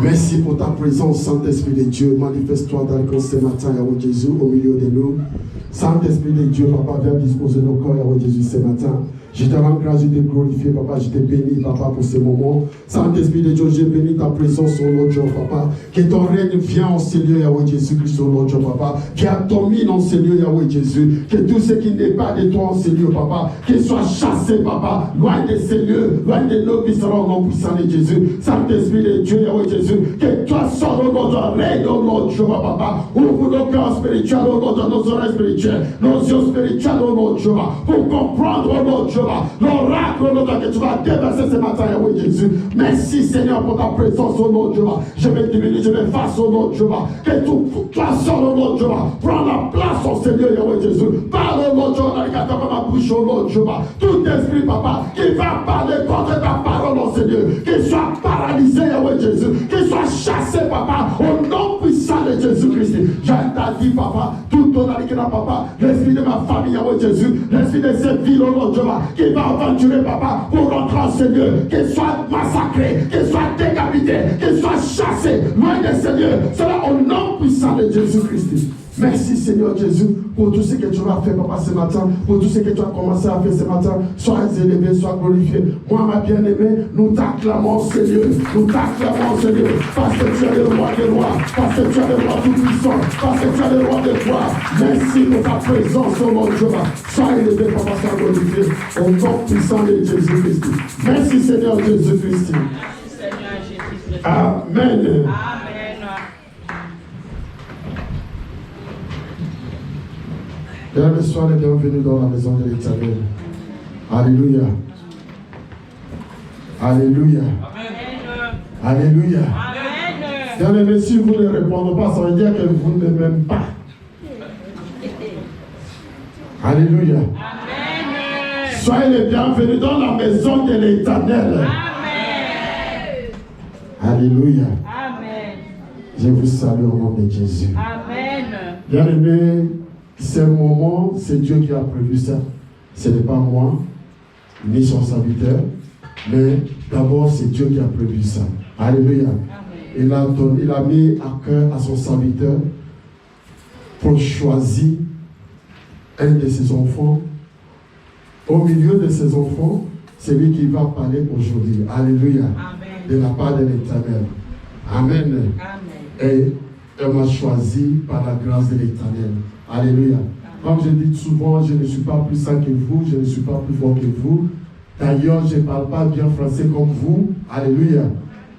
Merci pour ta présence, Saint-Esprit de Dieu. Manifeste-toi dans ce matin, Yahweh Jésus, au milieu de nous. Saint-Esprit de Dieu, Papa, viens disposer nos corps, Yahweh Jésus, ce matin. Je te rends grâce, je te glorifie, Papa, je te bénis, Papa, pour ce moment. Saint-Esprit de Dieu, je bénis ta présence au nom de Dieu, Papa. Que ton règne vienne en ces lieux, Yahweh Jésus-Christ, au nom de Dieu, Papa. Qui domine en ces lieux, Yahweh Jésus. Que tout ce qui n'est pas de toi en ces lieux, Papa, qu'il soit chassé, Papa, loin de ces lieux, loin de nous qui seront au nom puissant de Jésus. Saint-Esprit de Dieu, Yahweh Jésus, que toi sors au nom de Dieu, règne au nom de Dieu, Papa. Ouvre nos cœurs spirituels au nom de nos oreilles spirituelles, nos yeux spirituels au nom de Dieu, pour comprendre au nom de Dieu. L'oracle que tu vas déverser ce matin, Yahweh Jésus. Merci Seigneur pour ta présence au nom de Dieu. Je vais diminuer, je vais face au nom de Dieu. Que tout toi seul au nom de Dieu. Prends la place au Seigneur, Yahweh Jésus. Parle au nom de Dieu, dans les quatre ma bouche au nom de Dieu. Tout esprit, Papa, qui va parler contre ta parole, au Seigneur, qu'il soit paralysé, Yahweh Jésus. Qu'il soit chassé, Papa, au nom puissant de Jésus-Christ. J'ai dit, Papa, tout ton alignement, Papa, l'esprit de ma famille, Yahweh Jésus, l'esprit de cette ville au nom de Dieu, qui va aventurer, Papa, pour rentrer en Seigneur, qu'il soit massacré, qu'il soit décapité, qu'il soit chassé, loin des Seigneurs. Cela au nom puissant de Jésus-Christ. Merci Seigneur Jésus pour tout ce que tu vas faire, papa, ce matin, pour tout ce que tu as commencé à faire ce matin. Sois élevé, sois glorifié. Moi, ma bien-aimée, nous t'acclamons, Seigneur. Nous t'acclamons, Seigneur, parce que tu es le roi des rois, parce que tu es le roi tout-puissant, parce que tu es le roi des rois. Merci de ta présence, oh mon Dieu. Sois élevé, papa, sois glorifié. Au nom puissant de Jésus-Christ. Merci Seigneur Jésus-Christ. Amen. Amen. Bien, sois les bienvenus dans la maison de l'Éternel. Alléluia. Alléluia. Alléluia. Bien aimé, si vous ne répondez pas, ça veut dire que vous ne m'aimez pas. Alléluia. Amen. Soyez les bienvenus dans la maison de l'Éternel. Amen. Alléluia. Amen. Je vous salue au nom de Jésus. Amen. Bien aimé, ce moment, c'est Dieu qui a prévu ça. Ce n'est pas moi, ni son serviteur, mais d'abord c'est Dieu qui a prévu ça. Alléluia. Il a mis à cœur à son serviteur pour choisir un de ses enfants. Au milieu de ses enfants, c'est lui qui va parler aujourd'hui. Alléluia. Amen. De la part de l'Éternel. Amen. Amen. Et elle m'a choisi par la grâce de l'Éternel. Alléluia. Comme je dis souvent, je ne suis pas plus saint que vous, je ne suis pas plus fort que vous. D'ailleurs, je ne parle pas bien français comme vous. Alléluia.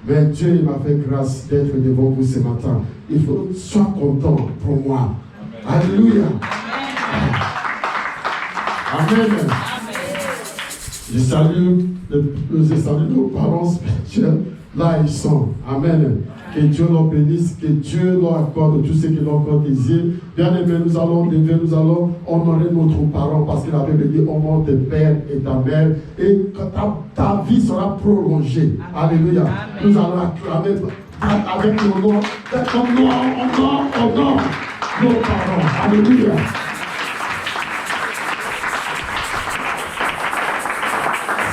Mais Dieu il m'a fait grâce d'être devant vous ce matin. Il faut sois content pour moi. Alléluia. Amen. Je salue nos parents spirituels. Là, ils sont. Amen. Que Dieu leur bénisse, que Dieu leur accorde tout ce qu'il leur accorde désir. Bien aimé, nous allons honorer notre parent parce qu'il avait dit honore tes pères et ta mère et que ta vie sera prolongée. Alléluia. Nous allons acclamer avec nos noms, comme nous honore nos parents. Alléluia.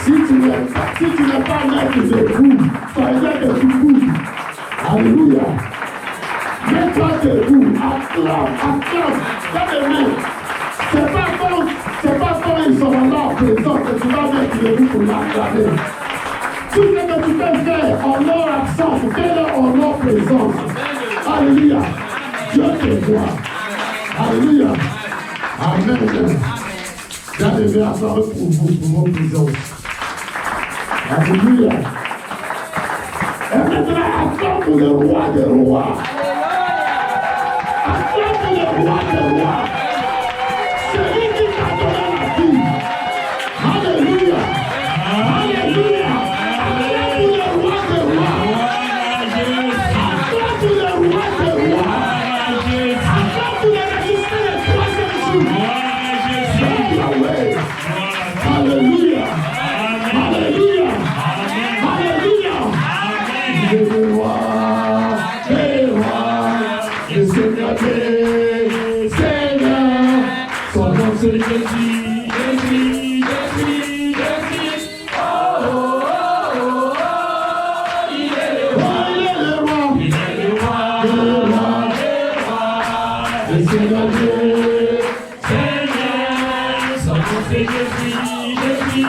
Si tu n'es pas maître de vous, ça veut dire que tu bouges. Alléluia. Mets-toi debout, acclame. C'est pas quand ils seront là présents que tu vas mettre debout pour l'acclamer. Tout ce que tu peux faire en leur absence, fais-le en leur présence. Alléluia. Dieu te voit. Alléluia. Amen. Bien aimé, acclamez pour vous, pour vos présences. Alléluia. Et maintenant, acclame pour le roi des rois. Acclame pour le roi des rois. C'est lui qui t'a donné la vie. Alléluia. Alléluia. Acclame pour le roi des rois. Acclame pour le roi des rois. Acclame pour le résistant des troisième jour. Seigneur Yahweh. Alléluia. Alléluia. Alléluia. Le roi, le Seigneur des Seigneurs, son nom c'est Jésus, Jésus. Oh, oh, oh, oh, il est le roi, le Seigneur des Seigneurs, son nom c'est Jésus, Jésus.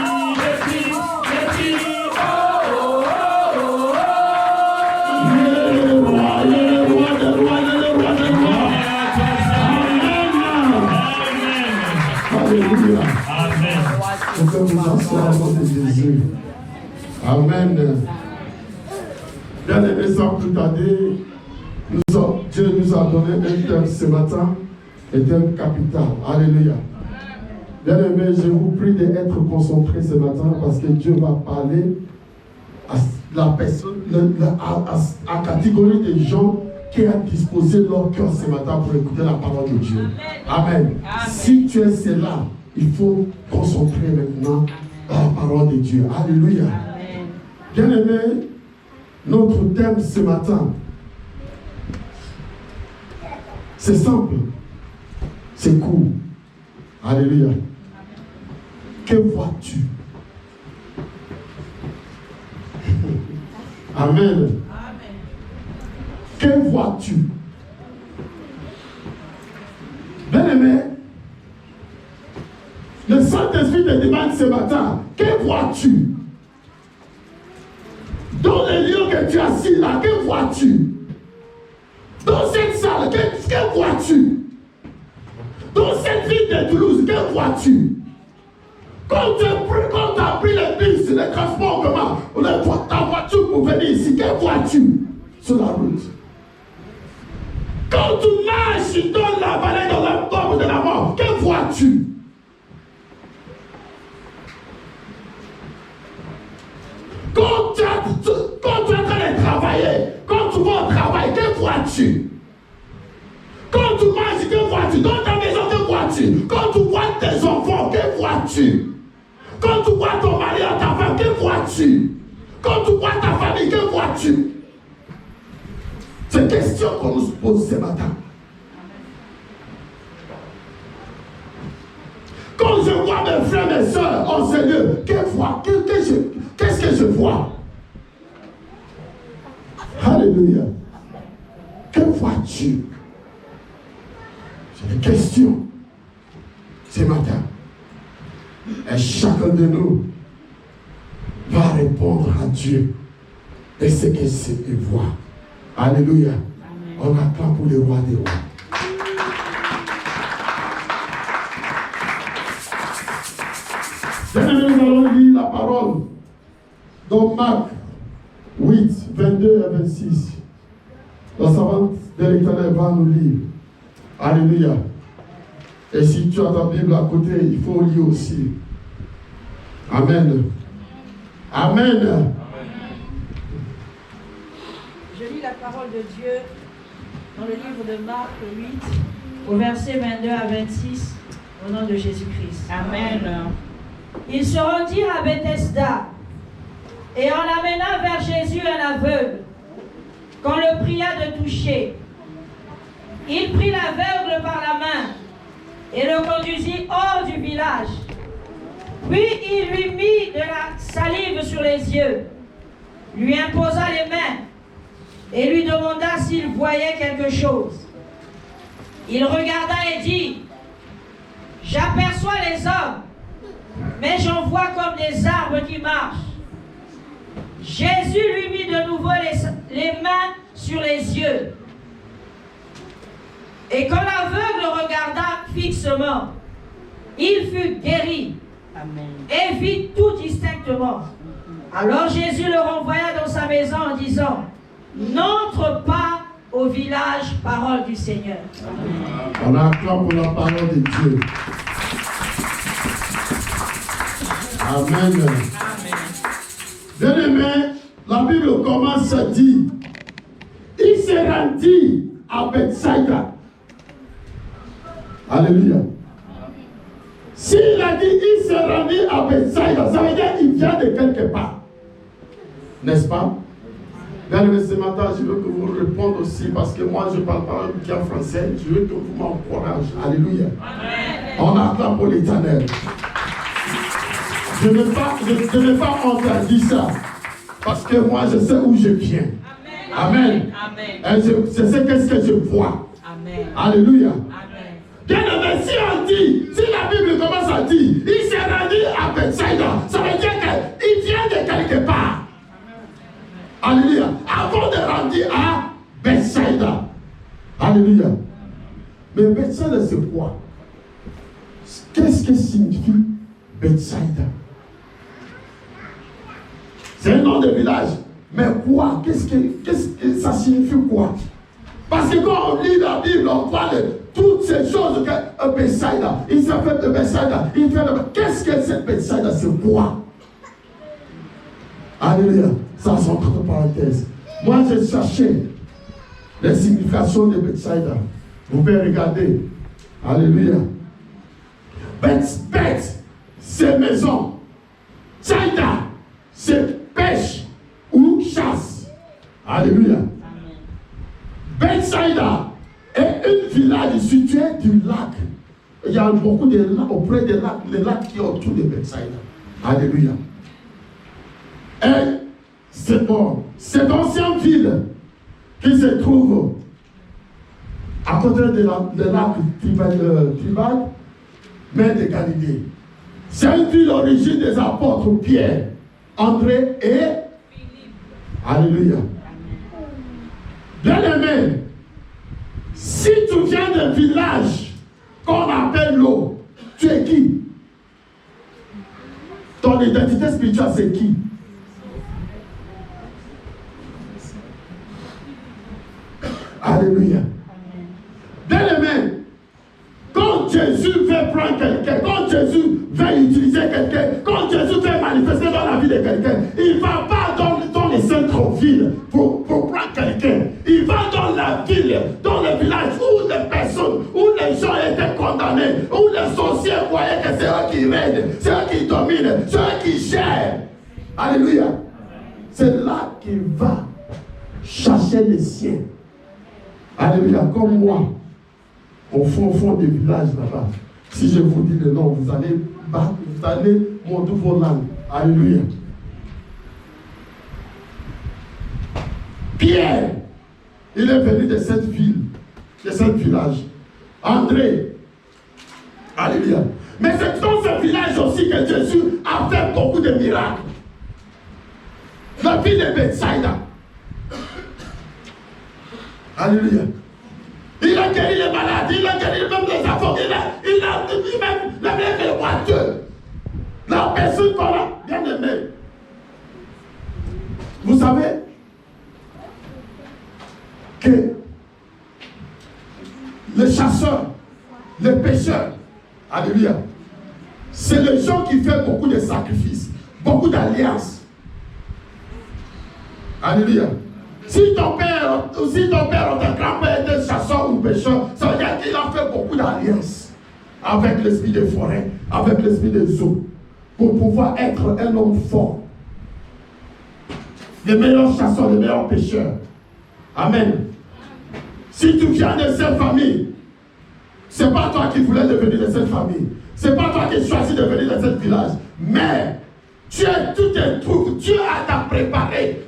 Alléluia. Amen. Pour que nous asseoir au nom de Jésus. Amen. Bien aimé, sans plus tarder, Dieu nous a donné un thème ce matin, un thème capital. Alléluia. Bien aimé, je vous prie d'être concentrés ce matin parce que Dieu va parler à la personne, à la catégorie des gens qui a disposé leur cœur ce matin pour écouter la parole de Dieu. Amen. Si tu es cela, il faut concentrer maintenant à la parole de Dieu. Alléluia. Bien aimé, notre thème ce matin, c'est simple, c'est court. Alléluia. Que vois-tu? Amen. Que vois-tu? Bien-aimé, le Saint-Esprit te demande ce matin, que vois-tu? Dans les lieux que tu as assis là, que vois-tu? Dans cette salle, que vois-tu? Dans cette ville de Toulouse, que vois-tu? Quand tu as pris le bus, le transport en commun, ta voiture pour venir ici, que vois-tu sur la route? Quand tu marches dans la vallée, dans la tombe de la mort, que vois-tu? Quand tu es en train de travailler, quand tu vas au travail, que vois-tu? Quand tu manges, que vois-tu? Dans ta maison, que vois-tu? Quand tu vois tes enfants, que vois-tu? Quand tu vois ton mari et ta femme, que vois-tu? Quand tu vois ta famille, que vois-tu? C'est une question qu'on nous pose ce matin. Quand je vois mes frères et sœurs en Seigneur, qu'est-ce que je vois? Alléluia. Que vois-tu? C'est une question ce matin. Et chacun de nous va répondre à Dieu et ce qu'il voit. Alléluia. Amen. On acclame pour le roi des rois. Nous allons lire la parole dans Marc 8, 22 et 26. La servante de l'Éternel va nous lire. Alléluia. Et si tu as ta Bible à côté, il faut lire aussi. Amen. Amen. Je lis la parole de Dieu dans le livre de Marc 8, au verset 22 à 26, au nom de Jésus-Christ. Amen. Ils se rendirent à Bethesda, et en amenant vers Jésus un aveugle, qu'on le pria de toucher, il prit l'aveugle par la main et le conduisit hors du village. Puis il lui mit de la salive sur les yeux, lui imposa les mains et lui demanda s'il voyait quelque chose. Il regarda et dit, « J'aperçois les hommes, mais j'en vois comme des arbres qui marchent. » Jésus lui mit de nouveau les mains sur les yeux. Et quand l'aveugle regarda fixement, il fut guéri. Amen. Et vit tout distinctement. Alors Jésus le renvoya dans sa maison en disant, « N'entre pas au village, parole du Seigneur. » On acclame pour la parole de Dieu. Amen. Bien-aimé, la Bible commence à dire, il s'est rendu à Bethsaïda. Alléluia. S'il a dit il s'est rendu à Bethsaïda, ça veut dire qu'il vient de quelque part. N'est-ce pas? Bien-aimé, ce matin, je veux que vous répondiez aussi, parce que moi, je ne parle pas bien français. Je veux que vous m'encouragez. Alléluia. Amen. On acclame pour l'Éternel. Je ne vais pas entendre ça, parce que moi, je sais où je viens. Amen. Amen. Et je sais qu'est-ce que je vois. Amen. Alléluia. Bien-aimé, si on dit, si la Bible commence à dire, il s'est rendu à Bethsaïda, ça veut dire qu'il vient de quelque part. Alléluia. Avant de rendre à Bethsaïda. Alléluia. Mais Bethsaïda, c'est quoi? Qu'est-ce que signifie Bethsaïda? C'est un nom de village. Mais quoi? Qu'est-ce que ça signifie quoi? Parce que quand on lit la Bible, on voit toutes ces choses que Bethsaïda, il s'appelle de Bethsaïda, il fait de... Qu'est-ce que cette Bethsaïda? C'est quoi? Alléluia. Ça, c'est entre parenthèses. Moi, j'ai cherché les significations de Bethsaïda. Vous pouvez regarder. Alléluia. Beth, c'est maison. Saïda, c'est pêche ou chasse. Alléluia. Bethsaïda est un village situé du lac. Il y a beaucoup de lacs auprès des lacs, les lacs qui sont autour de Bethsaïda. Alléluia. Et c'est bon. Cette ancienne ville qui se trouve à côté de l'arc tribal, mer de Galilée. C'est une ville d'origine des apôtres Pierre, André et Philippe. Alléluia. Bien aimé, si tu viens d'un village qu'on appelle l'eau, tu es qui? Ton identité spirituelle, c'est qui? Alléluia. Bien aimé, quand Jésus veut prendre quelqu'un, quand Jésus veut utiliser quelqu'un, quand Jésus veut manifester dans la vie de quelqu'un, il ne va pas dans les centres-villes pour prendre quelqu'un. Il va dans la ville, dans le village où les personnes, où les gens étaient condamnés, où les sorciers voyaient que c'est eux qui règnent, c'est eux qui dominent, c'est eux qui gèrent. Alléluia. C'est là qu'il va chercher les siens. Alléluia. Comme moi, au fond des villages là-bas. Si je vous dis le nom, vous allez monter vos langues. Alléluia. Pierre, il est venu de cette ville, de ce village. André, alléluia. Mais c'est dans ce village aussi que Jésus a fait beaucoup de miracles. La ville de Bethsaïda. Alléluia. Il a guéri les malades, il a guéri même les enfants, il a même les boiteux. La personne qu'on a bien aimée. Vous savez que les chasseurs, les pêcheurs, alléluia, c'est les gens qui font beaucoup de sacrifices, beaucoup d'alliances. Alléluia. Si ton père ou ton grand-père était chasseur ou pêcheur, ça veut dire qu'il a fait beaucoup d'alliances avec l'esprit des forêts, avec l'esprit des eaux, pour pouvoir être un homme fort. Les meilleurs chasseurs, les meilleurs pêcheurs. Amen. Si tu viens de cette famille, ce n'est pas toi qui voulais devenir de cette famille. Ce n'est pas toi qui choisis de venir de ce village. Mais tu as tout un truc, Dieu t'a préparé,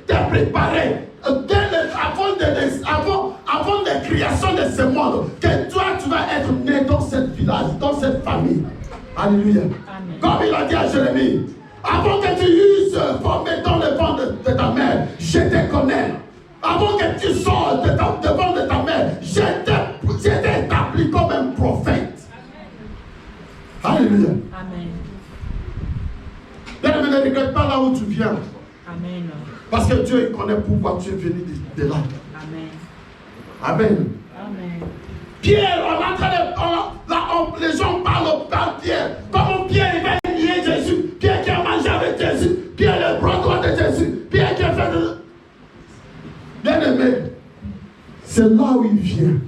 avant la création de ce monde, que toi tu vas être né dans ce village, dans cette famille. Alléluia. Amen. Comme il a dit à Jérémie, avant que tu uses formé dans le ventre de ta mère, je te connais. Avant que tu sors de ventre de ta mère, je t'ai établi comme un prophète. Alléluia. Amen. Bien, ne regrette pas là où tu viens. Amen. Parce que Dieu connaît pourquoi tu es venu de là. Amen. Amen. Amen. Pierre, les gens parlent par Pierre. Comment Pierre il va nier Jésus? Pierre qui a mangé avec Jésus. Pierre le bras droit de Jésus. Pierre qui a fait de... Bien aimé, c'est là où il vient.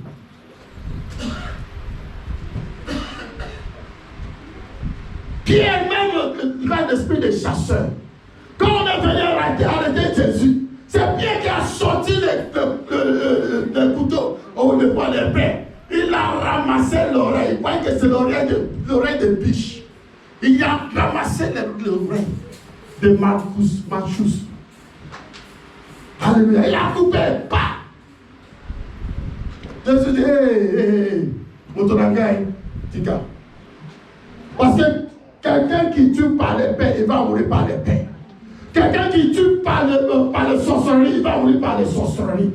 Pierre, même il a l'esprit de chasseur. Quand on est venu arrêter Jésus, c'est Pierre qui a sorti le couteau au niveau de l'épée. Il a ramassé l'oreille. Il croyait que c'est l'oreille de biche. Il a ramassé l'oreille de Malchus. Alléluia. Il a coupé. Pas. Jésus dit, hé, Motolangai, Tika. Parce que quelqu'un qui tue par l'épée, il va mourir par l'épée. Quelqu'un qui tue par le sorcellerie, il va mourir par les sorcelleries.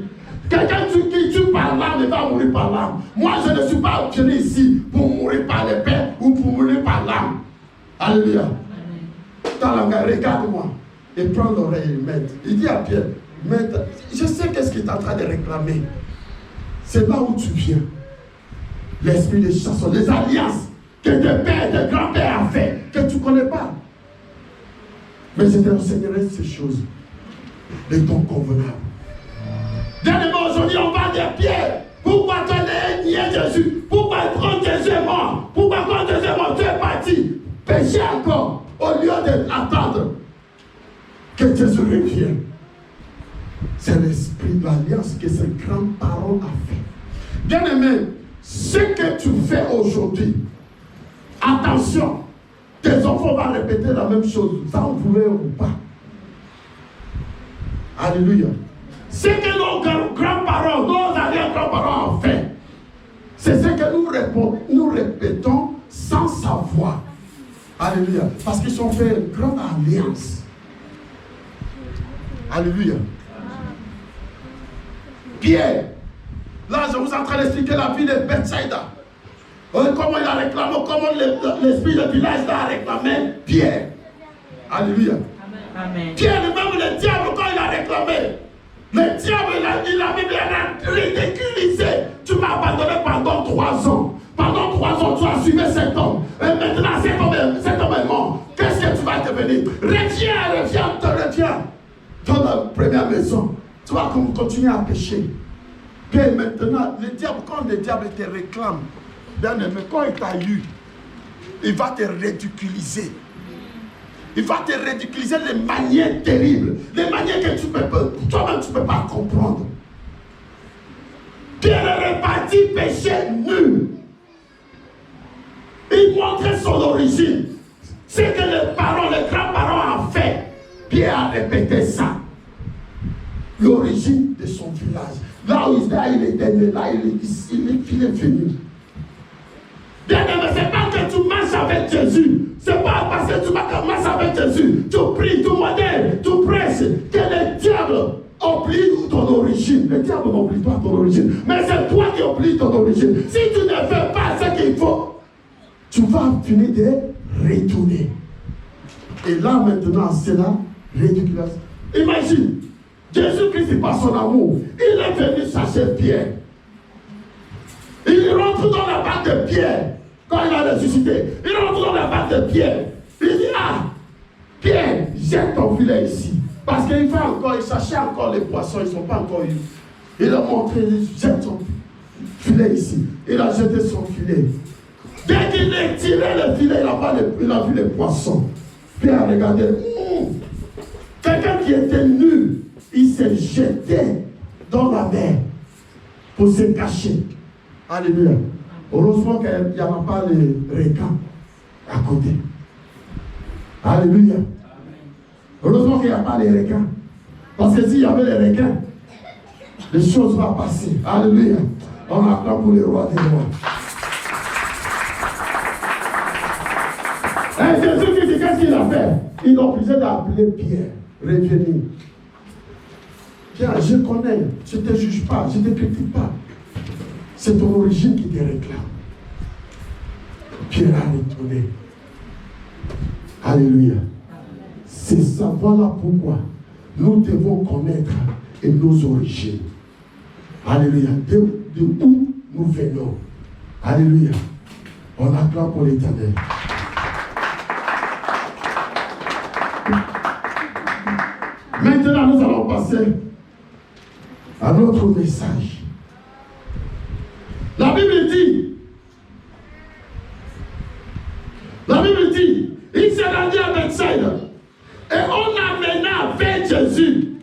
Quelqu'un qui tue par l'âme, il va mourir par l'âme. Moi, je ne suis pas venu ici pour mourir par l'épée ou pour mourir par l'âme. Alléluia. Talanga, regarde-moi. Et prends l'oreille et mette. Il dit à Pierre, mette, je sais qu'est-ce qu'il est en train de réclamer. C'est là où tu viens. L'esprit des chasseurs, les alliances que tes pères, tes grands-pères ont fait, que tu ne connais pas. Mais je t'enseignerai ces choses. Les temps convenables. Dernièrement, aujourd'hui, on va dire Pierre, pourquoi tu as nié Jésus? Pourquoi quand Jésus est mort? Pourquoi quand Jésus est mort, tu es parti pécher encore au lieu d'attendre que Jésus revienne? C'est l'esprit de l'alliance que ses grands-parents ont fait. Bien aimé, ce que tu fais aujourd'hui, attention, tes enfants vont répéter la même chose, sans vouloir ou pas. Alléluia. Ce que nos grands-parents, nos arrière-grands-parents ont fait, C'est ce que nous répétons sans savoir. Alléluia. Parce qu'ils ont fait une grande alliance. Alléluia. Pierre, là je vous suis en train d'expliquer la vie de Bethsaïda. Comment il a réclamé, comment l'esprit de village a réclamé Pierre. Alléluia. Amen. Pierre, même le diable, quand il a réclamé, le diable, il avait bien ridiculisé. Tu m'as abandonné pendant 3 ans. Pendant 3 ans, tu as suivi cet homme. Et maintenant, cet homme est mort. Qu'est-ce que tu vas devenir? Reviens dans la première maison. Tu vas continuer à pécher. Et maintenant, le diable, quand le diable te réclame, bien aimé, quand il t'a eu, il va te ridiculiser. Il va te ridiculiser de manières terribles, de manières que toi-même tu ne peux pas comprendre. Pierre est réparti péché nul. Il montrait son origine. Ce que les parents, les grands-parents ont fait. Pierre a répété ça. L'origine de son village. Là où il était né, là il est venu. Bien aimé, ce n'est pas que tu marches avec Jésus. Ce n'est pas parce que tu marches avec Jésus. Tu pries, tu modèles, tu presses. Que le diable oublie ton origine. Le diable n'oublie pas ton origine. Mais c'est toi qui oublies ton origine. Si tu ne fais pas ce qu'il faut, tu vas finir de retourner. Et là maintenant, c'est là, ridicule. Imagine, Jésus-Christ, par son amour, il est venu chercher Pierre. Il rentre dans la barque de Pierre. Quand il a ressuscité, il rentre dans la barque de Pierre. Il dit, ah, Pierre, jette ton filet ici. Parce qu'il cherchait encore les poissons, ils ne sont pas encore eu. Il a montré, jette ton filet ici. Il a jeté son filet. Dès qu'il a tiré le filet, il a vu les poissons. Pierre a regardé, quelqu'un qui était nu, il s'est jeté dans la mer pour se cacher. Alléluia. Heureusement qu'il n'y en a pas les requins à côté. Alléluia. Heureusement qu'il n'y a pas les requins. Parce que s'il y avait les requins, les choses vont passer. Alléluia. On acclame pour les rois des rois. Et Jésus, qu'est-ce qu'il a fait? Il a obligé d'appeler Pierre. Revenez. Pierre, je connais. Je ne te juge pas. Je ne te critique pas. C'est ton origine qui te réclame. Pierre a retourné. Alléluia. C'est ça, voilà pourquoi nous devons connaître nos origines. Alléluia. De où nous venons. Alléluia. On acclame pour l'Éternel. Maintenant, nous allons passer à notre message. La Bible dit, il s'est rendu à Bethsaïda et on amena vers Jésus.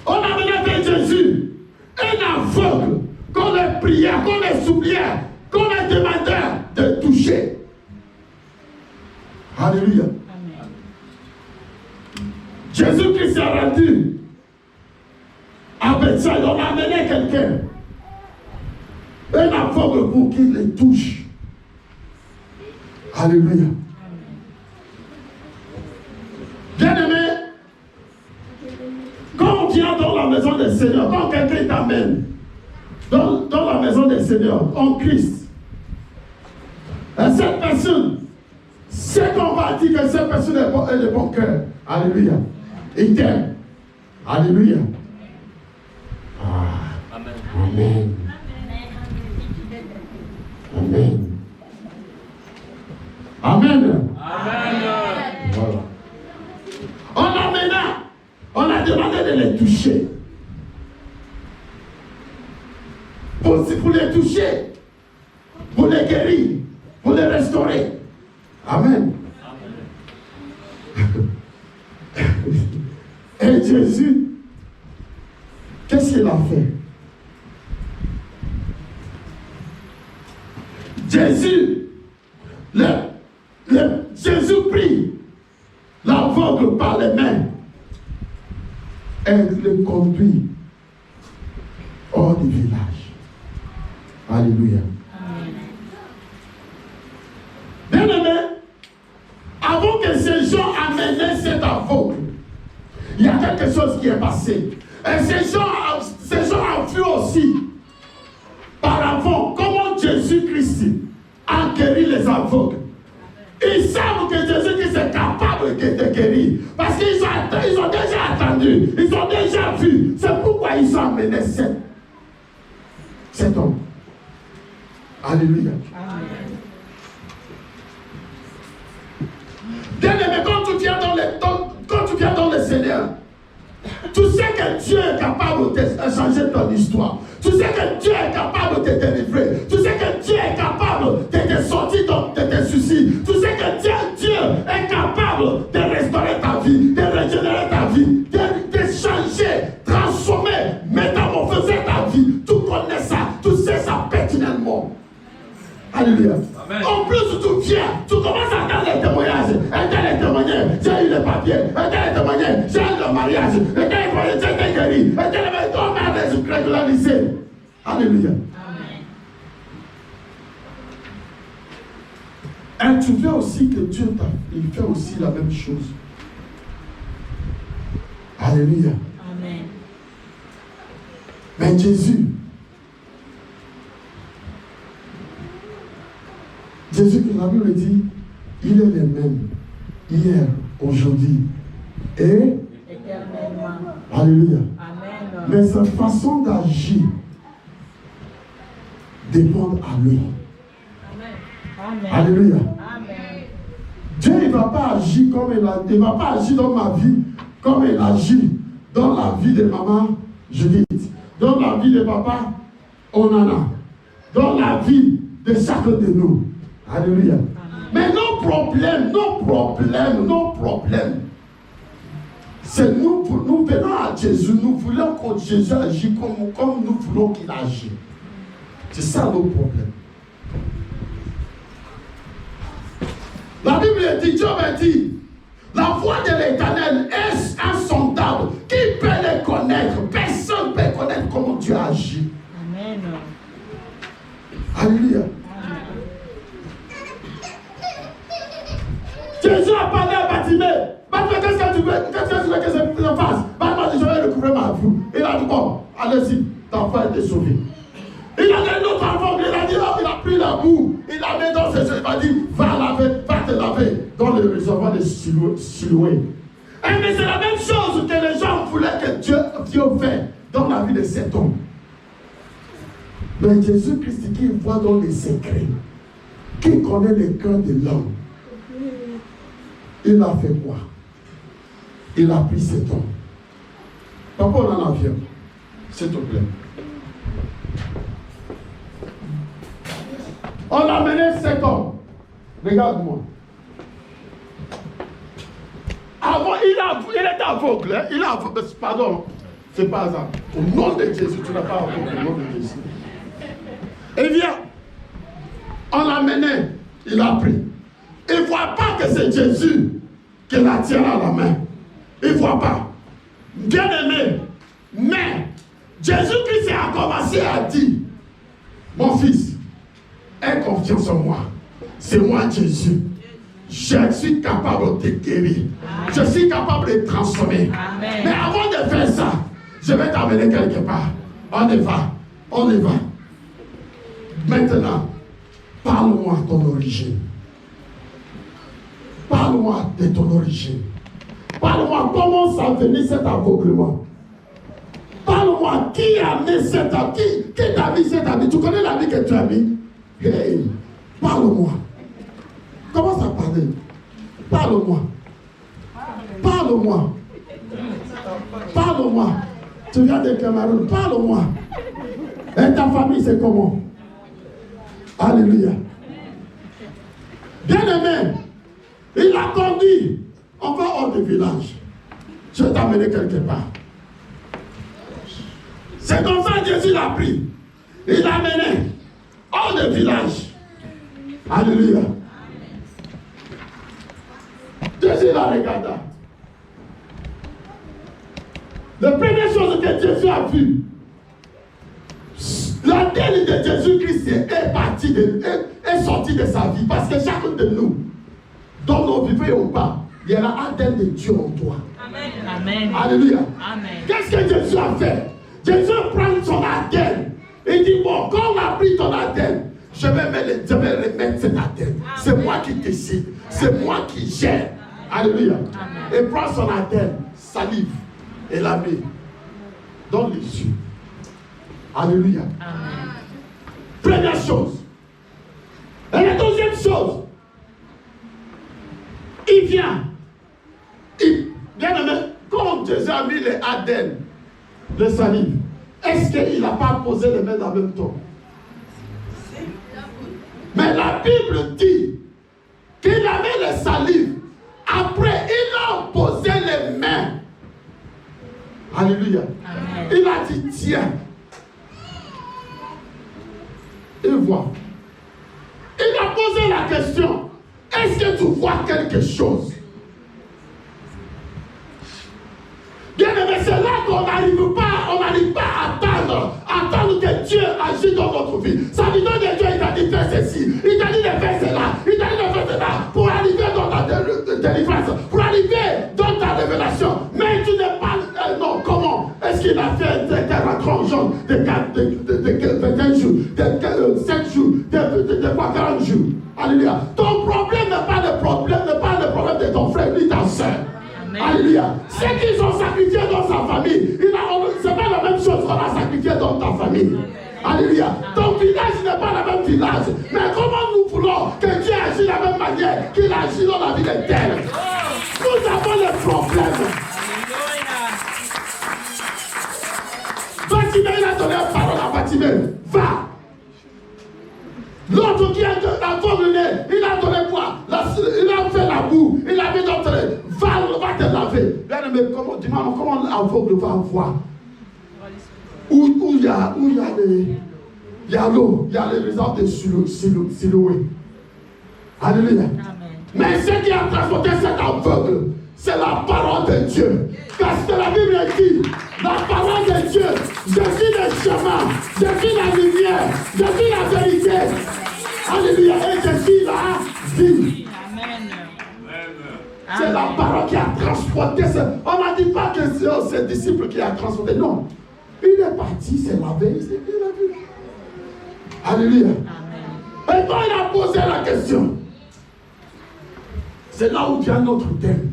On amena vers Jésus un aveugle qu'on les priait, qu'on les suppliait, qu'on les demandait de toucher. Alléluia. Jésus-Christ s'est rendu à Bethsaïda. On a amené quelqu'un. Un aveugle pour qu'il les touche. Alléluia. Bien-aimé, quand on vient dans la maison des Seigneurs, quand quelqu'un t'amène dans la maison des Seigneurs, en Christ, et cette personne, c'est qu'on va dire que cette personne est de bon cœur. Alléluia. Il t'aime. Alléluia. Ah. Amen. Amen. Amen. Amen. Amen. Voilà. On a demandé de les toucher. Pour les toucher, pour les guérir, pour les restaurer. Amen. Et Jésus, qu'est-ce qu'il a fait? Jésus prit l'aveugle par les mains et le conduit hors du village. Alléluia. quelque chose qui est passé. Et ces gens ont vu aussi, par avant, comment Jésus-Christ a guéri les aveugles. Ils savent que Jésus-Christ est capable de guérir. Parce qu'ils ont déjà attendu, ils ont déjà vu. C'est pourquoi ils ont amené cet homme. Alléluia. Bien-aimé, quand tu viens dans le Seigneur, tu sais que Dieu est capable de changer ton histoire. Tu sais que Dieu est capable de te délivrer. Tu sais que Dieu est capable de te sortir de tes soucis. Tu sais que Dieu est capable de restaurer ta vie, de régénérer ta vie, de changer, transformer, métamorphoser ta vie. Tu connais ça, tu sais ça pertinemment. Alléluia. Amen. En plus, tu viens, tu commences à entendre les témoignages. Un tel est témoigné, j'ai eu les papiers. Un tel est témoigné, j'ai eu le mariage. Un tel est témoigné, j'ai été guéri. Un tel est témoigné, j'ai régularisé. Alléluia. Amen. Et tu veux aussi que Dieu il fait aussi la même chose. Alléluia. Amen. Mais Jésus que la Bible dit, il est le même hier, aujourd'hui et éternellement. Alléluia. Amen. Mais sa façon d'agir dépend à lui. Amen. Alléluia. Amen. Dieu ne va pas agir comme il va pas agir dans ma vie comme il agit dans la vie de maman Judith, dans la vie de papa Onana, dans la vie de chacun de nous. Alléluia. Amen. Mais nos problèmes, c'est nous venons à Jésus, nous voulons que Jésus agisse comme nous voulons qu'il agisse. C'est ça nos problèmes. La Bible dit, Job a dit, la voix de l'Éternel est insondable. Qui peut les connaître? Personne ne peut connaître comment Dieu agit. Amen. Alléluia. Jésus a parlé à Bartimée. Bartimée, qu'est-ce que tu veux que je fasse? Bartimée, je vais recouvrir ma vie. Il a dit, bon, allez-y, ta foi a été sauvée. Il a dit un autre enfant, il a dit, oh, il a pris la boue, il l'a mis dans ses yeux, il a dit, va te laver dans le réservoir de Siloé. Mais c'est la même chose que les gens voulaient que Dieu fait dans la vie de cet homme. Mais Jésus-Christ qui voit dans les secrets, qui connaît le cœur de l'homme, il a fait quoi? Il a pris cet homme. Papa, on en a vient. S'il te plaît. On a mené cet homme. Regarde-moi. Avant, il est aveugle. Hein? Il est aveugle. Pardon, c'est pas ça. Au nom de Jésus, tu n'as pas aveugle. Au nom de Jésus. Et viens. On l'a mené. Il a pris. Il ne voit pas que c'est Jésus qui la tient à la main. Il ne voit pas. Bien aimé. Mais Jésus-Christ a commencé à dire, mon fils, aie confiance en moi. C'est moi Jésus. Je suis capable de te guérir. Amen. Je suis capable de te transformer. Amen. Mais avant de faire ça, je vais t'amener quelque part. On y va. On y va. Maintenant, parle-moi de ton origine. Parle-moi de ton origine. Parle-moi comment ça venait cet aveuglement. Parle-moi qui a mis cet habit. Qui t'a mis cet habit? Tu connais l'habit que tu as mis? Hey, parle-moi. Comment ça parler? Parle-moi. Parle-moi. Parle-moi. Tu viens de Cameroun. Parle-moi. Et ta famille, c'est comment? Alléluia. Bien-aimé, il a conduit. On va hors du village. Je vais t'amener quelque part. C'est comme ça que Jésus l'a pris. Il l'a mené hors du village. Alléluia. Jésus l'a regardé. La première chose que Jésus a vue, la tête de Jésus-Christ est sortie de sa vie. Parce que chacun de nous, dans nos vies ou pas, il y a l'ADN de Dieu en toi. Amen. Amen. Alléluia. Amen. Qu'est-ce que Jésus a fait? Jésus prend son ADN. Il dit, bon, quand on a pris ton ADN, je vais remettre cet ADN. C'est moi qui décide. C'est moi qui gère. Alléluia. Amen. Et prend son ADN, salive, et la met dans les yeux. Alléluia. Amen. Première chose. Et la deuxième chose, il vient. Bien aimé, quand Jésus a mis les ADN, les salives, est-ce qu'il n'a pas posé les mains en même temps? Mais la Bible dit qu'il a mis les salives. Après, il a posé les mains. Alléluia. Amen. Il a dit, tiens. Et voilà. Il a posé la question. Est-ce que tu vois quelque chose? Bien aimé, c'est là qu'on n'arrive pas à attendre que Dieu agisse dans notre vie. Ça veut dire que Dieu, il t'a dit de faire ceci, il t'a dit de faire cela, il t'a dit de faire cela, pour arriver dans ta délivrance, pour arriver dans ta révélation. Mais tu n'es pas, non, comment? Est-ce qu'il a fait des 40 jours, de 15 jours, de 7 jours, de 40 jours? Alléluia. Ton problème n'est pas le problème de ton frère ni ta soeur. Alléluia. Ceux qui sont sacrifiés dans sa famille, ce n'est pas la même chose qu'on a sacrifié dans ta famille. Alléluia. Ton village n'est pas le même village. Mais comment nous voulons que Dieu agisse de la même manière qu'il agit dans la vie des terres? Nous avons les problèmes. Fatimé, il a donné la parole à Fatimé. Va. L'autre qui a l'aveugle, il a donné quoi? Il a fait la boue, il a mis dans ton nez. Va te laver. Bien aimé, comment l'aveugle va voir? Où il y a l'eau, il y a les réserves de Siloé. Alléluia. Mais ce qui a transporté cet aveugle, c'est la parole de Dieu. Parce que la Bible dit, la parole de Dieu, je suis le chemin, je suis la lumière, je suis la vérité. Alléluia. Et je suis la vie. C'est la parole qui a transporté. On n'a dit pas que c'est ses disciples qui a transporté. Non. Il est parti, c'est lavé, il a vu. Alléluia. Amen. Et quand il a posé la question, c'est là où vient notre thème.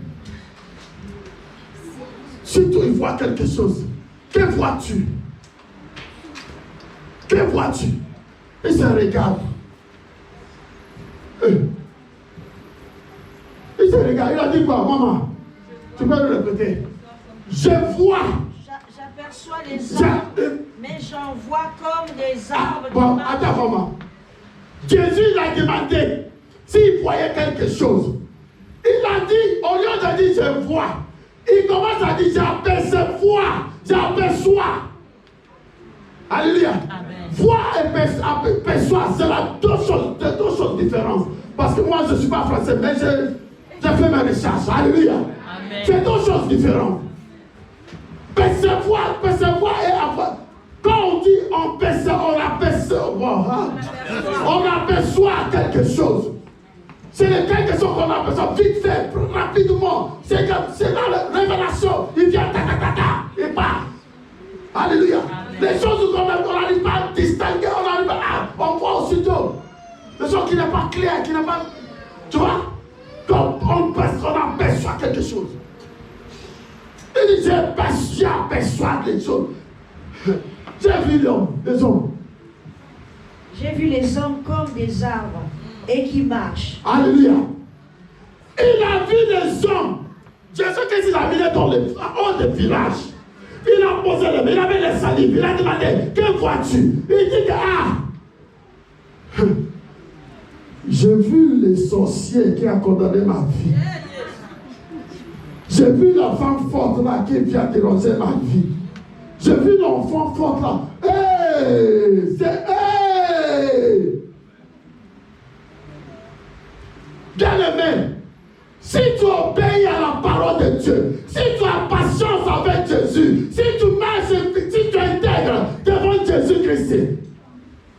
Si tu vois quelque chose, que vois-tu? Que vois-tu? Il se regarde. Il se regarde. Il a dit quoi, maman? Tu peux le répéter? Je vois. J'aperçois les arbres, mais j'en vois comme des arbres. Bon, attends, maman. Jésus l'a demandé s'il voyait quelque chose. Il a dit, au lieu de dire je vois, il commence à dire j'aperçois. Alléluia. Amen. Voir et perçoit, c'est deux choses différentes. Parce que moi, je ne suis pas français, mais j'ai fait mes recherches. Alléluia. Amen. C'est deux choses différentes. Percevoir et avoir. Quand on dit on aperçoit quelque chose. C'est quelque chose qu'on aperçoit vite fait, rapidement. C'est dans la révélation. Il vient il part. Alléluia. Amen. Les choses qu'on n'arrive pas à distinguer, on voit aussitôt. Les choses qui n'est pas claires, qui n'est pas. Tu vois? Quand on aperçoit quelque chose. Il dit, j'aperçois les choses. J'ai vu les hommes. J'ai vu les hommes comme des arbres et qui marchent. Alléluia. Il a vu les hommes. Jésus, qu'est-ce qu'il a mis dans les hors des villages? Il a posé les mains, il avait les salives, il a demandé, que vois-tu? Il dit que, j'ai vu les sorciers qui a condamné ma vie. J'ai vu la femme forte là qui vient déranger ma vie. J'ai vu l'enfant forte là. Bien aimé, si tu obéis à la parole de Dieu, si tu as patience avec Jésus, si tu intègres devant Jésus-Christ,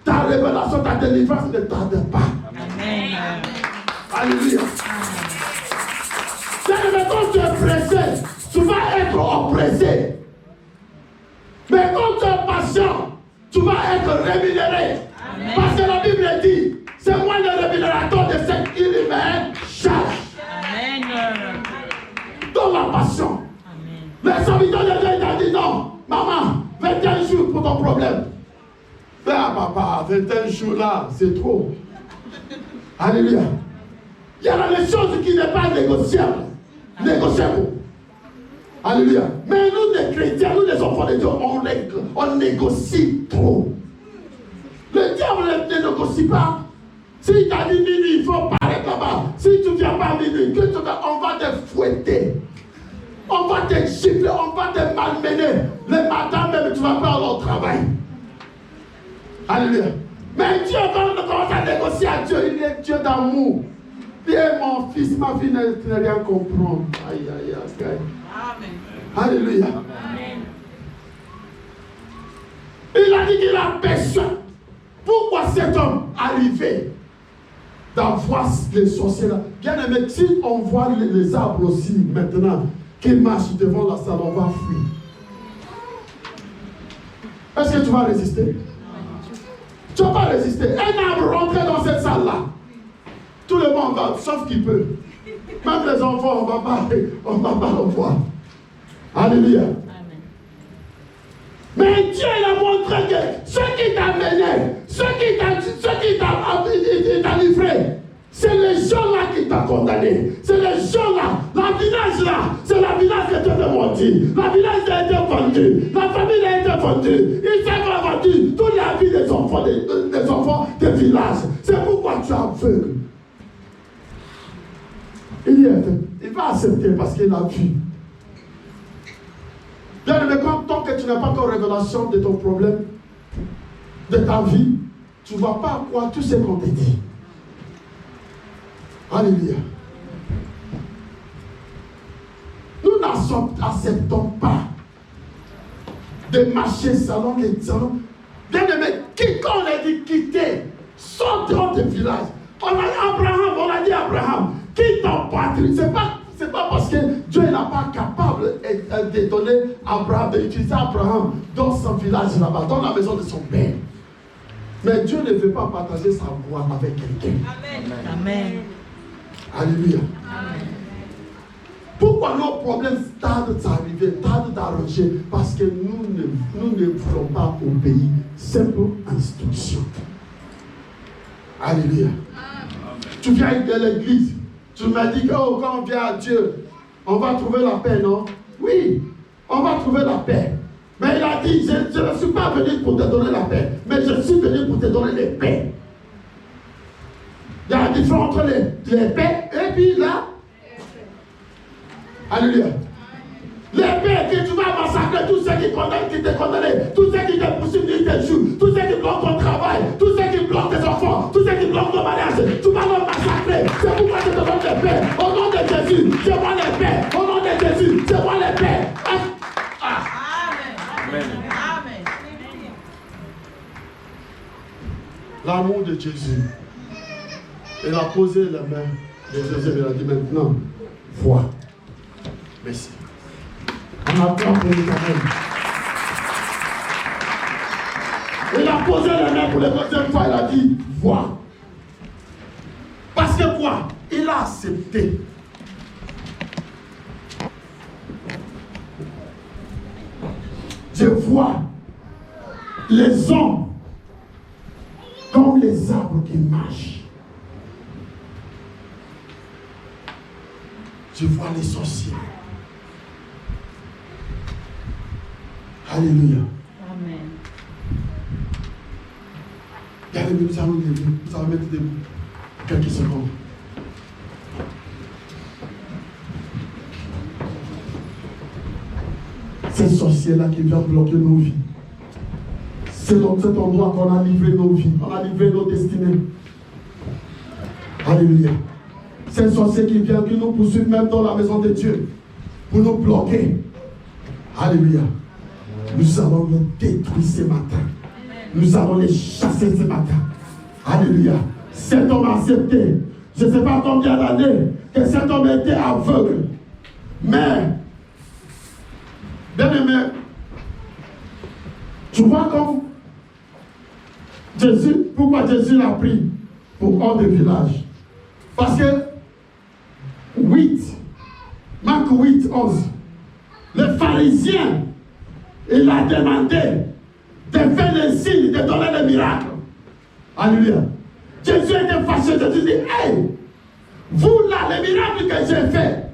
ta révélation, ta délivrance ne tarde pas. Amen. Alléluia. tu vas être rémunéré. Amen. Parce que la Bible dit, c'est moi le rémunérateur de ce qu'il me charge. Amen. Dans la passion. Amen. Les serviteurs de Dieu t'ont dit non, maman, 21 jours pour ton problème. Ah papa, 21 jours là, c'est trop. Alléluia. Il y a des choses qui n'est pas négociable. Négociable. Alléluia. Mais nous, les chrétiens, nous, les enfants de Dieu, on négocie trop. Le diable ne négocie pas. Si tu as dit minuit, il faut paraître là-bas. Si tu ne viens pas à minuit, on va te fouetter. On va te gifler, on va te malmener. Le matin même, tu ne vas pas aller au travail. Alléluia. Mais Dieu, quand on commence à négocier à Dieu, il est Dieu d'amour. Viens mon fils, ma fille ne rien comprendre. Aïe, aïe, aïe. Amen. Alléluia. Amen. Il a dit qu'il a besoin. Pourquoi cet homme arrivé d'avoir les sorciers là? Bien aimé, si on voit les arbres aussi maintenant qui marchent devant la salle, on va fuir. Est-ce que tu vas résister? Tu ne vas pas résister. Un arbre rentré dans cette salle-là. Tout le monde va, sauf qu'il peut. Même les enfants, on ne va pas le voir. Alléluia. Amen. Mais Dieu il a montré que ce qui t'a mené, ce qui t'a livré, c'est les gens-là qui t'ont condamné. C'est les gens-là. La village-là, c'est la village qui a été vendue. La village a été vendue. La famille a été vendue. Il s'est vendu toute la vie des enfants des villages. C'est pourquoi tu es aveugle. Il va accepter parce qu'il a vu. Bien, mais tant que tu n'as pas encore révélation de ton problème, de ta vie, tu ne vas pas croire tout ce qu'on te dit. Alléluia. Nous n'acceptons pas de marcher selon les gens. Bien aimé, quiconque a dit quitter, sortons du village. On a dit Abraham, quitte ton patrie. C'est pas parce que Dieu n'est pas capable de donner Abraham, d'utiliser Abraham dans son village là-bas, dans la maison de son père. Mais Dieu ne veut pas partager sa voix avec quelqu'un. Amen. Amen. Alléluia. Amen. Pourquoi nos problèmes tardent d'arriver, tardent d'arranger? Parce que nous ne voulons pas obéir. Simple instruction. Alléluia. Tu viens de l'église. Tu m'as dit que quand on vient à Dieu, on va trouver la paix, non? Oui, on va trouver la paix. Mais il a dit, je ne suis pas venu pour te donner la paix, mais je suis venu pour te donner les paix. Il y a la différence entre les paix et puis là. Alléluia. Les paix que tu vas massacrer, tous ceux qui te condamnent, tous ceux qui te poursuivent, qui te jouent, tous ceux qui bloquent ton travail, tous ceux qui bloquent tes enfants, tous ceux qui bloquent ton mariage, tu vas les massacrer. C'est pourquoi je te donne les paix. Au nom de Jésus, je vois les paix. Au nom de Jésus, je vois les paix. Amen. Amen. L'amour de Jésus. Il a posé la main de Jésus. Il a dit maintenant, vois. Merci. On attend pour l'Éternel. Il a posé la main pour la deuxième fois. Il a dit, vois. Parce que quoi? Il a accepté. Je vois les hommes comme les arbres qui marchent. Je vois les sorciers. Alléluia. Amen. Bien aimé, nous allons mettre debout quelques secondes. Ces sorciers-là qui viennent bloquer nos vies. C'est dans cet endroit qu'on a livré nos vies, on a livré nos destinées. Alléluia. Ces sorciers qui viennent, qui nous poursuivent même dans la maison de Dieu, pour nous bloquer. Alléluia. Nous allons les détruire ce matin. Nous allons les chasser ce matin. Alléluia. Cet homme a accepté. Je ne sais pas combien d'années que cet homme était aveugle. Mais, bien aimé, tu vois comme Pourquoi Jésus l'a pris pour hors de village? Parce que Marc 8, 11, le pharisien, il a demandé de faire les signes, de donner les miracles. Alléluia. Jésus était fâché, Jésus dit, hey, vous là, les miracles que j'ai fait,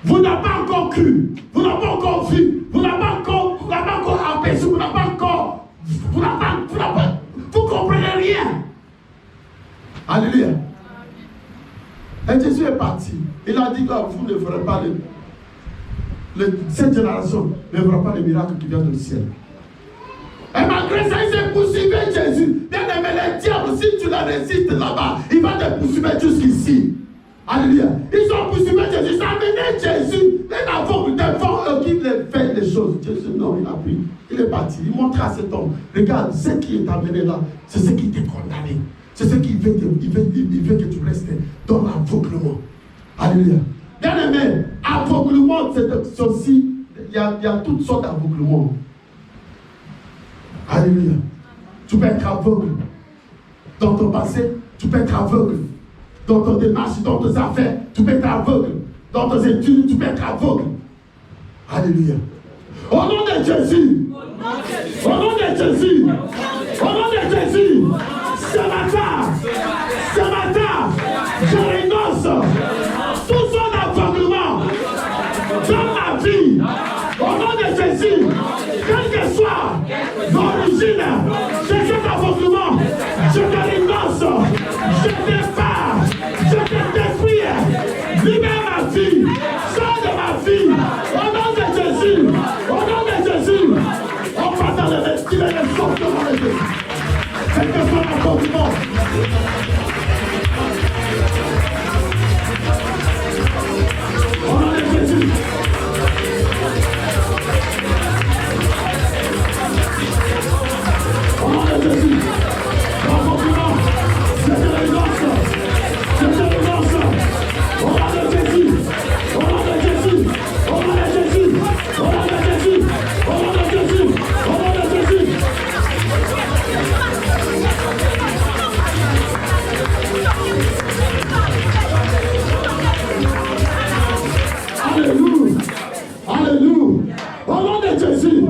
vous n'avez pas encore cru, vous n'avez pas encore vu, vous n'avez pas encore aperçu, vous n'avez pas encore, vous comprenez rien. Alléluia. Et Jésus est parti. Il a dit que vous ne ferez pas cette génération ne verra pas les miracles qui viennent du ciel. Et malgré ça, ils ont poursuivi Jésus. Bien aimé, les diables, si tu la résistes là-bas, il va te poursuivre jusqu'ici. Alléluia. Ils ont poursuivi Jésus. Ils ont amené Jésus. Un aveugle devant eux qui fait les choses. Jésus, non, il a pris. Il est parti. Il montre à cet homme. Regarde, ce qui est amené là, c'est ce qui t'est condamné. C'est ce qui veut que tu restes dans l'aveuglement. Alléluia. Bien aimé, aveuglement, c'est aussi, il y a toutes sortes d'aveuglements. Alléluia. Tu peux être aveugle dans ton passé, tu peux être aveugle dans ton démarche, dans tes affaires, tu peux être aveugle dans tes études, tu peux être aveugle. Alléluia. Au nom de Jésus, au nom de Jésus, au nom de Jésus, ce matin, je renonce tout son aveuglement dans ma vie. Au nom de Jésus, quelle que soit l'origine de cet aveuglement, je te renonce, je te pars, je te détruis, libère ma vie, sors de ma vie. Au nom de Jésus, au nom de Jésus, on va dans le vestiaire et les sortes dans les yeux. Quel que soit l'aveuglement. Au nom de Jésus. Au nom de Jésus. L'aveuglement, je te renonce. Je te renonce. Au nom de Jésus. Au nom de Jésus. Au nom de Jésus. Au nom de Jésus. Au nom de Jésus. Au nom de Jésus. Alléluia. Alléluia. Au nom de Jésus.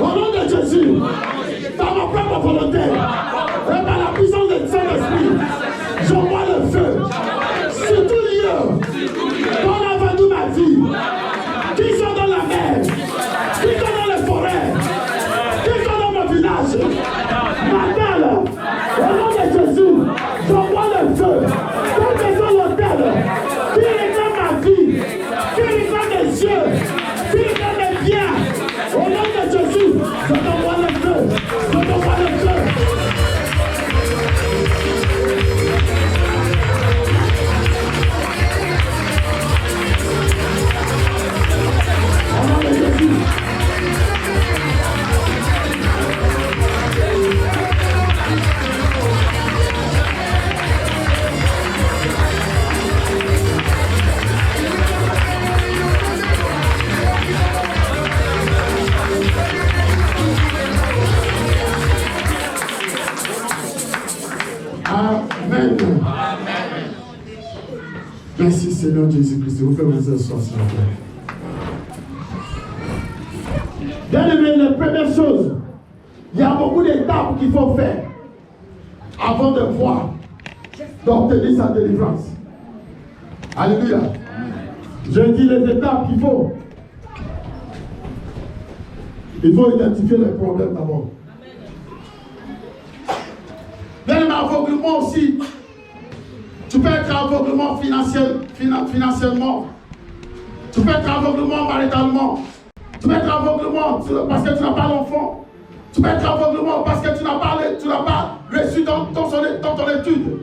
Au nom de Jésus. Par ma propre volonté. Et par la puissance du Saint-Esprit. J'envoie le feu. Sur tout lieu. Qu'on a vendu ma vie. Qui sont dans la mer. Qui sont dans les forêts. Qui sont dans mon village. Matin, au nom de Jésus. J'envoie le feu. Quel que soit l'autel. Qui réclame ma vie. Qui réclame mes yeux. Qui réclame mes biens. Au nom de Jésus. Je t'envoie le feu. Je t'envoie le feu. Au nom de Jésus. Amen. Merci Seigneur Jésus-Christ. Vous pouvez vous asseoir s'il vous plaît. Bien aimé, la première chose, il y a beaucoup d'étapes qu'il faut faire avant de voir, d'obtenir sa délivrance. Alléluia. Je dis les étapes qu'il faut. Il faut identifier les problèmes d'abord. Bien aimé, aveuglement aussi. Tu peux être aveuglement financièrement. Tu peux être aveuglement maritalement. Tu peux être aveuglement parce que tu n'as pas l'enfant. Tu peux être aveuglement parce que tu n'as pas reçu dans ton étude.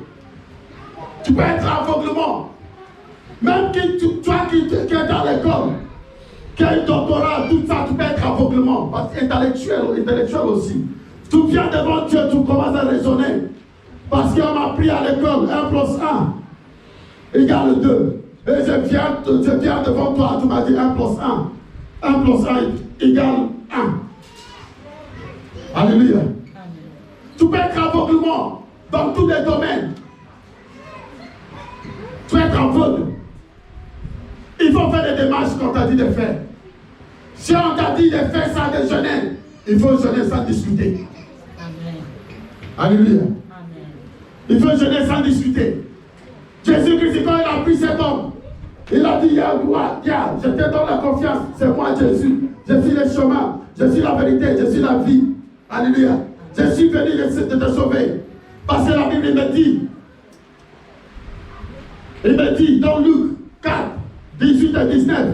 Tu peux être aveuglement. Même toi qui es dans l'école, qui a un doctorat, tout ça, tu peux être aveuglement. Parce qu'intellectuel aussi. Tu viens devant Dieu, tu commences à raisonner. Parce qu'on m'a appris à l'école, 1 plus 1 égale 2. Et je viens devant toi, tu m'as dit 1 plus 1. 1 plus 1 égale 1. Alléluia. Tu peux être aveuglement dans tous les domaines. Tu peux être aveugle. Il faut faire des démarches qu'on t'a dit de faire. Si on t'a dit de faire ça, de jeûner, il faut jeûner sans discuter. Amen. Alléluia. Amen. Il faut jeûner sans discuter. Jésus-Christ, quand il a pris cet homme, il a dit, je te donne la confiance, c'est moi Jésus. Je suis le chemin, je suis la vérité, je suis la vie. Alléluia. Je suis venu de te sauver. Parce que la Bible me dit dans Luc 4, 18 et 19,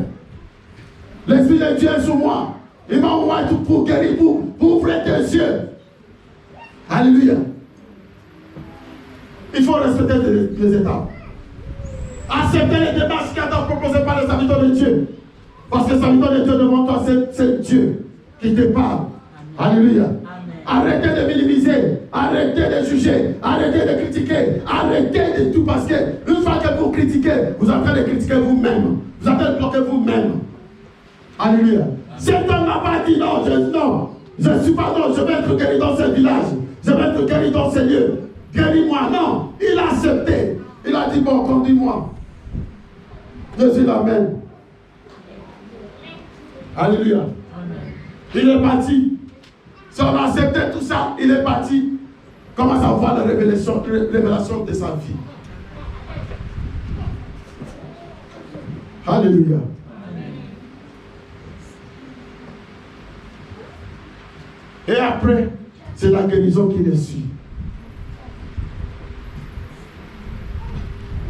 l'Esprit de Dieu est sur moi. Il m'a envoyé tout pour guérir, pour ouvrir tes yeux. Alléluia. Il faut respecter les étapes. Accepter les démarches qui sont proposées par les serviteurs de Dieu. Parce que les serviteurs de Dieu devant toi, c'est Dieu qui te parle. Alléluia. Arrêtez de minimiser, arrêtez de juger, arrêtez de critiquer, arrêtez de tout parce que une fois que vous critiquez, vous êtes en train de critiquer vous-même. Vous êtes en train de bloquer vous-même. Alléluia. Cet homme n'a pas dit non, je ne suis pas non, je vais être guéri dans ce village, je vais être guéri dans ce lieu. Guéris-moi. Non, il a accepté. Il a dit bon, conduis-moi. Jésus l'amène. Alléluia. Il est parti. Si on a accepté tout ça, il est parti. Commence à voir la révélation de sa vie. Alléluia. Et après, c'est la guérison qui les suit.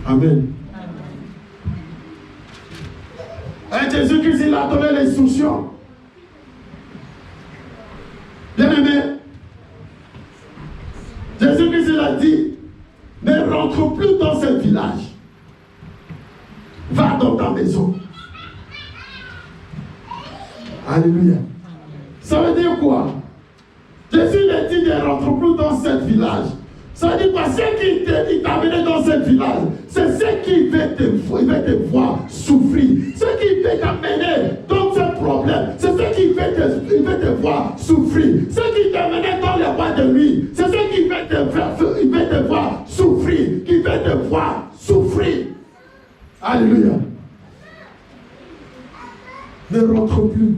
Amen. Et Jésus-Christ, il a donné l'instruction. Bien-aimé, Jésus-Christ, il a dit, ne rentre plus dans ce village. Va dans ta maison. Alléluia. Ça veut dire quoi? Jésus a dit, ne rentre plus dans ce village. Ça veut dire quoi? Ce qui t'a amené dans ce village, c'est ce qui veut te voir souffrir. Ce qui veut t'amener dans ce problème, c'est ce qui veut te voir souffrir. Ce qui t'a amené dans les bois de nuit, c'est ce qui veut te voir souffrir, qui veut te voir souffrir. Alléluia. Ne rentre plus.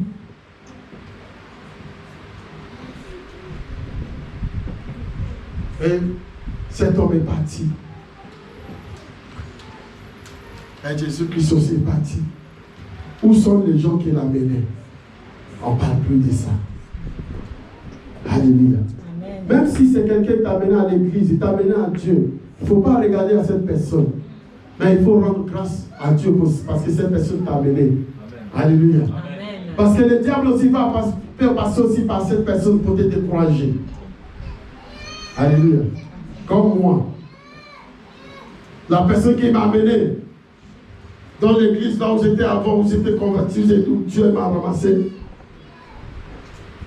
Et cet homme est parti. Et Jésus-Christ aussi est parti. Où sont les gens qui l'amenaient? On ne parle plus de ça. Alléluia. Amen. Même si c'est quelqu'un qui t'a amené à l'église, il t'a amené à Dieu, il ne faut pas regarder à cette personne. Mais il faut rendre grâce à Dieu parce que cette personne t'a amené. Alléluia. Amen. Parce que le diable aussi va passer aussi par cette personne pour te décourager. Alléluia. Comme moi. La personne qui m'a amené dans l'église là où j'étais avant, où j'étais converti, où Dieu m'a ramassé.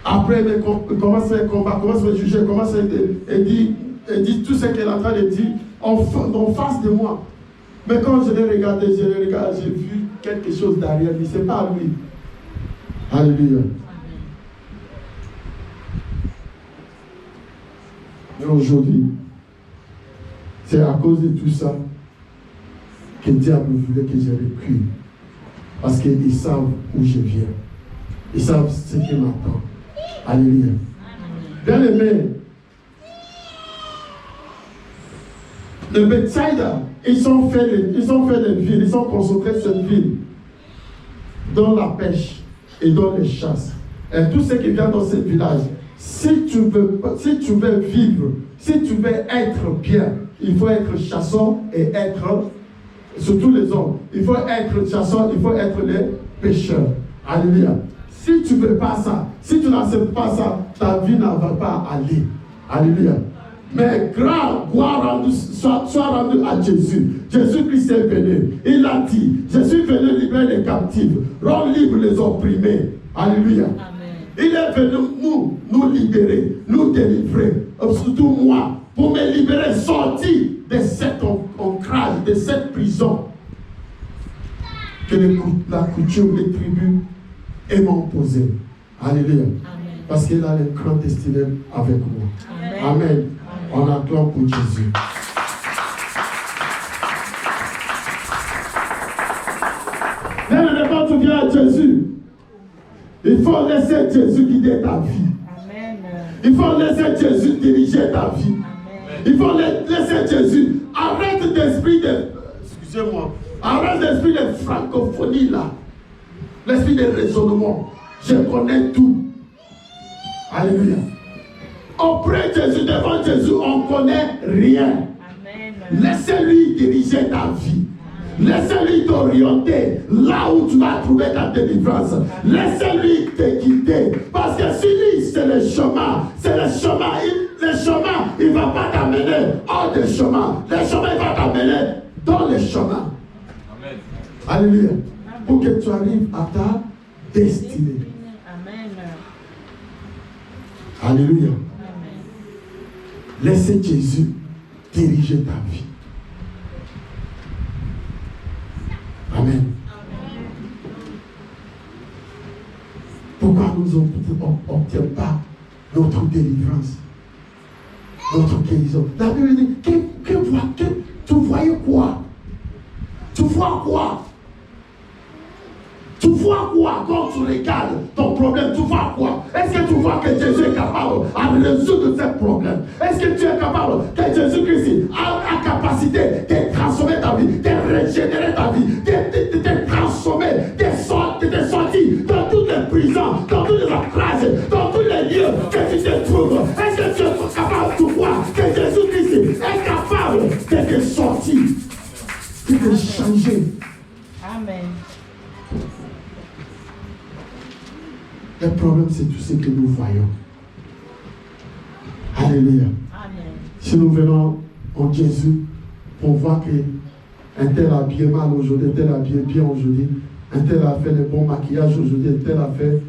Après, il commence à combat, commence à juger, commence à dire tout ce qu'elle est en train de dire en face de moi. Mais quand je l'ai regardé, j'ai vu quelque chose derrière lui. Ce n'est pas lui. Alléluia. Mais aujourd'hui, c'est à cause de tout ça que le diable voulait que je recule. Parce qu'ils savent où je viens. Ils savent ce qui m'attend. Alléluia. Bien aimé, le Bethsaïda, ils ont fait des villes, ils ont concentré cette ville dans la pêche et dans les chasses. Et tout ce qui vient dans ce village, si tu veux vivre, si tu veux être bien, il faut être chasseur et être, surtout les hommes, il faut être chasseur, il faut être les pêcheurs. Alléluia. Si tu ne veux pas ça, si tu n'acceptes pas ça, ta vie ne va pas aller. Alléluia. Mais gloire soit rendue à Jésus. Jésus-Christ est venu. Il a dit, je suis venu libérer les captifs, rendre libres les opprimés. Alléluia. Amen. Il est venu nous libérer, nous délivrer. Surtout moi, pour me libérer, sortir de cet ancrage, de cette prison que la coutume, les tribus m'ont imposée. Alléluia. Amen. Parce qu'il a le grand destiné avec moi. Amen. Amen. On acclame pour Jésus. Bien, quand tu viens à Jésus, il faut laisser Jésus guider ta vie. Amen. Il faut laisser Jésus diriger ta vie. Amen. Il faut laisser Jésus. Arrête d'esprit de... Excusez-moi. Arrête d'esprit de francophonie là. L'esprit de raisonnement. Je connais tout. Alléluia. Auprès de Jésus, devant Jésus, on ne connaît rien. Amen. Laissez-lui diriger ta vie. Laissez-lui t'orienter là où tu vas trouver ta délivrance. Laissez-lui te guider. Parce que si lui, c'est le chemin. C'est le chemin. Le chemin, il ne va pas t'amener hors du chemin. Le chemin, il va t'amener dans le chemin. Amen. Alléluia. Pour que tu arrives à ta destinée. Amen. Alléluia. Amen. Laissez Jésus diriger ta vie. Amen. Pourquoi nous n'obtenons pas notre délivrance, notre guérison? La Bible dit, tu voyais quoi? Tu vois quoi? Tu vois quoi quand tu regardes ton problème? Tu vois quoi? Est-ce que tu vois que Jésus est capable de résoudre ce problème? Est-ce que tu es capable que Jésus-Christ a la capacité de transformer ta vie, de régénérer ta vie, de te transformer, de te sortir dans toutes les prisons, dans toutes les ancrages, dans tous les lieux que tu te trouves? Est-ce que tu es capable de voir que Jésus-Christ est capable de te sortir, de te changer? Amen. Le problème, c'est tout ce que nous voyons. Alléluia. Amen. Si nous venons en Jésus pour voir qu'un tel a bien mal aujourd'hui, un tel a bien aujourd'hui, un tel a fait le bon maquillage aujourd'hui, un tel a fait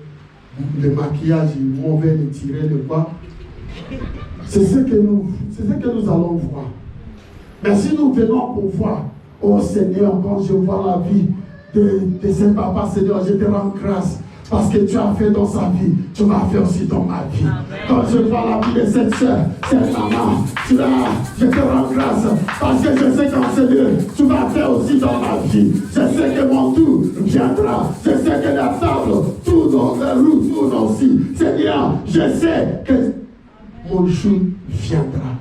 le maquillage mauvais, le tiré, le quoi. C'est ce que nous allons voir. Mais si nous venons pour voir, oh Seigneur, quand je vois la vie de ce papa, Seigneur, je te rends grâce. Parce que tu as fait dans sa vie, tu vas faire aussi dans ma vie. Amen. Quand je vois la vie de cette soeur, cette maman, je te rends grâce. Parce que je sais qu'en Seigneur, tu vas faire aussi dans ma vie. Je sais que mon tour viendra. Je sais que la table, tout dans la roue, tout aussi. Seigneur, je sais que mon jour viendra.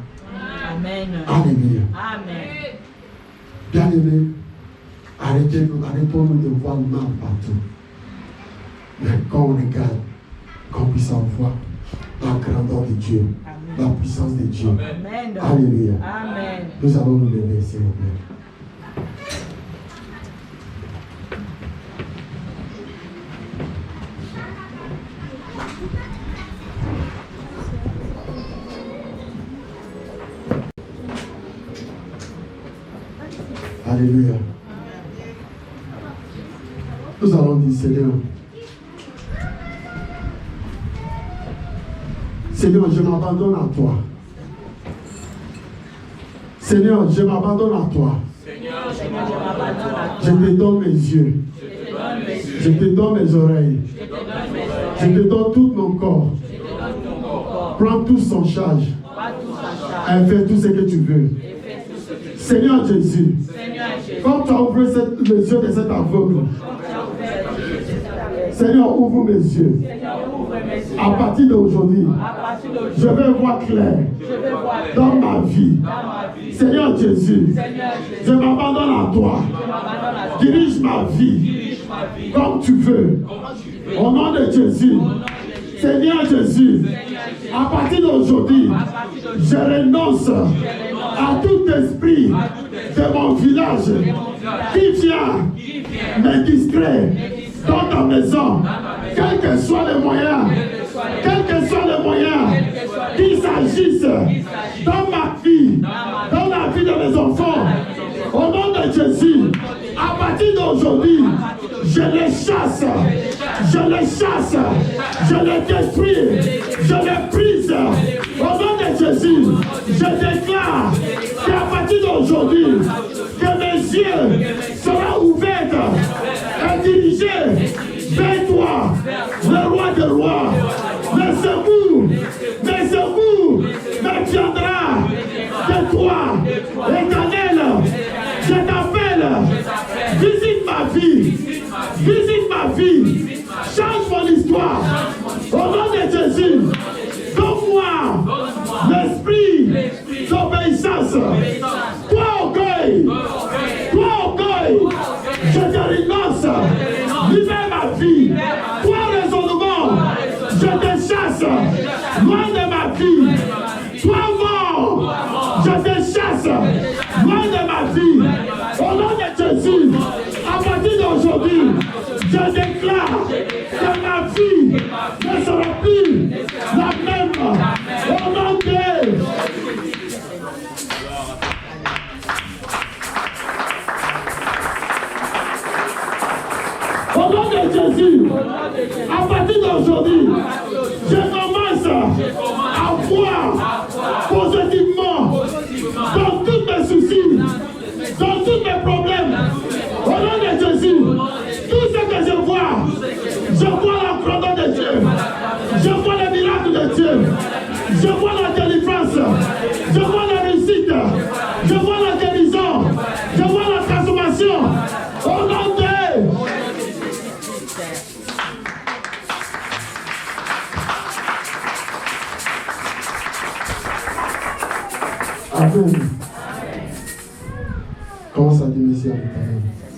Amen. Alléluia. Amen. Bien-aimés, arrêtons-nous de voir le mal partout. Mais quand on regarde, qu'on puisse en voir la grandeur de Dieu, Amen. la puissance de Dieu. Amen. Alléluia. Amen. Nous allons nous lever, s'il vous plaît. Alléluia. Nous allons dire, Seigneur, Seigneur, je m'abandonne à toi. Seigneur, je m'abandonne à toi. Seigneur, je m'abandonne à Je te donne mes yeux. Je te donne mes oreilles. Je te donne tout mon corps. Prends tout son charge. Et fais tout ce que tu veux. Seigneur Jésus, quand tu as ouvert les yeux de cet aveugle, Seigneur, ouvre mes yeux. À partir d'aujourd'hui, je vais voir clair dans ma vie. Seigneur Jésus, je m'abandonne à toi. Dirige ma vie comme tu veux. Au nom de Jésus. Seigneur Jésus, à partir d'aujourd'hui, je renonce à tout esprit de mon village qui vient me distraire dans ta maison, quels que soient les moyens, qu'il s'agisse dans ma vie, dans la vie de mes enfants, au nom de Jésus, à partir d'aujourd'hui, je les chasse, je les détruis, je les brise. Au nom de Jésus, je déclare qu'à partir d'aujourd'hui, que mes yeux seront ouverts et dirigés vers toi, le roi des rois. Mes secours, mes Visite ma vie. Change mon histoire. Au nom de Jésus. Donne-moi l'esprit d'obéissance. Toi, orgueil. Je te renonce. Libère ma vie. Toi, raisonnement. Je te chasse. Loin de ma vie. Toi, mort. Je te chasse. Loin de ma vie. Au nom de Jésus. À partir d'aujourd'hui, je déclare que ma vie ne sera plus la même. Au nom de Au nom de Jésus, à partir d'aujourd'hui, je commence à voir positivement dans tous mes soucis, dans tous mes problèmes. Au nom de Jésus, tout ce que je vois la grandeur de Dieu, je vois le miracle de Dieu, je vois la délivrance, je vois la réussite, je vois la guérison, je vois la transformation. Au nom de Amen. Commence à dire merci à l'Éternel.